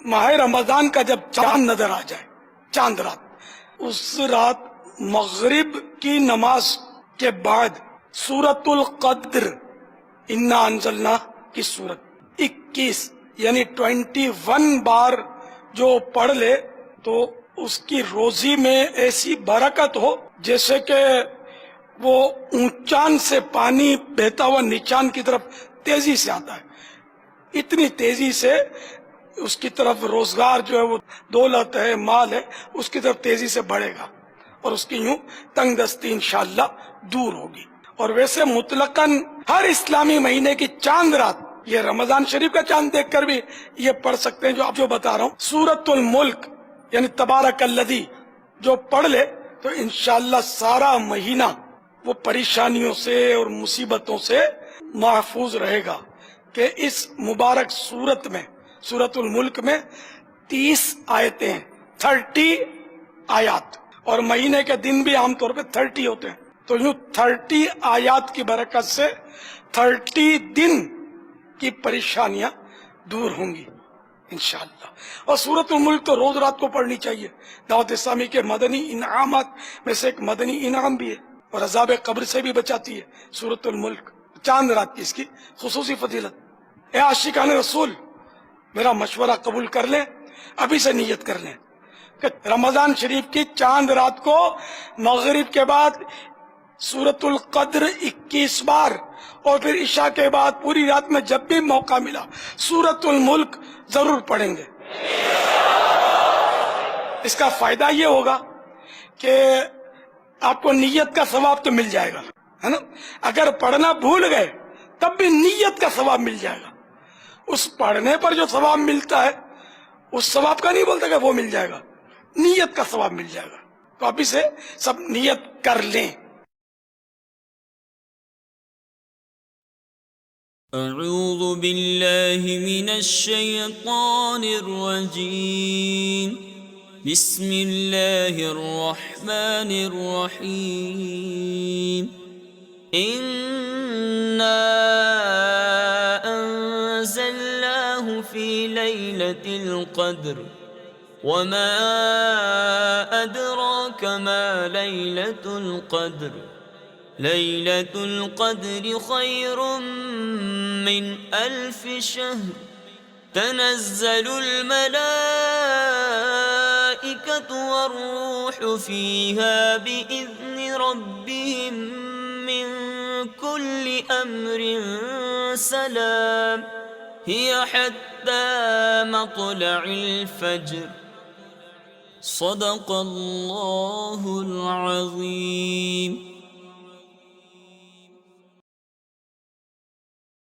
ماہ رمضان کا جب چاند نظر آ جائے، چاند رات، اس رات مغرب کی نماز کے بعد سورۃ القدر انا انزلنا کی سورت 21 یعنی 21 بار جو پڑھ لے تو اس کی روزی میں ایسی برکت ہو جیسے کہ وہ اونچان سے پانی بہتا ہوا نیچان کی طرف تیزی سے آتا ہے، اتنی تیزی سے اس کی طرف روزگار جو ہے وہ دولت ہے، مال ہے، اس کی طرف تیزی سے بڑھے گا اور اس کی یوں تنگ دستی انشاءاللہ دور ہوگی۔ اور ویسے مطلقاً ہر اسلامی مہینے کی چاند رات، یہ رمضان شریف کا چاند دیکھ کر بھی یہ پڑھ سکتے ہیں جو آپ جو بتا رہا ہوں، سورۃ الملک یعنی تبارک الذی جو پڑھ لے تو انشاءاللہ سارا مہینہ وہ پریشانیوں سے اور مصیبتوں سے محفوظ رہے گا۔ کہ اس مبارک سورت میں، سورۃ الملک میں 30 آیتیں ہیں، 30 آیات، اور مہینے کے دن بھی عام طور پہ 30 ہوتے ہیں، تو یوں 30 آیات کی برکت سے 30 دن کی پریشانیاں دور ہوں گی انشاءاللہ۔ اور سورۃ الملک تو روز رات کو پڑھنی چاہیے، دعوت اسلامی کے مدنی انعامات میں سے ایک مدنی انعام بھی ہے، اور عذاب قبر سے بھی بچاتی ہے سورۃ الملک، چاند رات کی اس کی خصوصی فضیلت۔ اے عاشقان رسول، میرا مشورہ قبول کر لیں، ابھی سے نیت کر لیں کہ رمضان شریف کی چاند رات کو مغرب کے بعد سورۃ القدر 21 بار، اور پھر عشاء کے بعد پوری رات میں جب بھی موقع ملا سورۃ الملک ضرور پڑھیں گے۔ اس کا فائدہ یہ ہوگا کہ آپ کو نیت کا ثواب تو مل جائے گا، ہے نا؟ اگر پڑھنا بھول گئے تب بھی نیت کا ثواب مل جائے گا۔ اس پڑھنے پر جو ثواب ملتا ہے اس ثواب کا نہیں بولتا کہ وہ مل جائے گا، نیت کا ثواب مل جائے گا۔ تو آپ اسے سب نیت کر لیں۔ اعوذ باللہ من الشیطان الرجیم، بسم اللہ الرحمن الرحیم، انا انزلناه فی لیلۃ القدر وما ادراک ما لیلۃ القدر، لیلۃ القدر خیر من الف شہر، تنزل الملائکۃ والروح فیہا بإذن ربہم من کل امر سلام، ہی حتی مطلع الفجر، صدق اللہ العظیم۔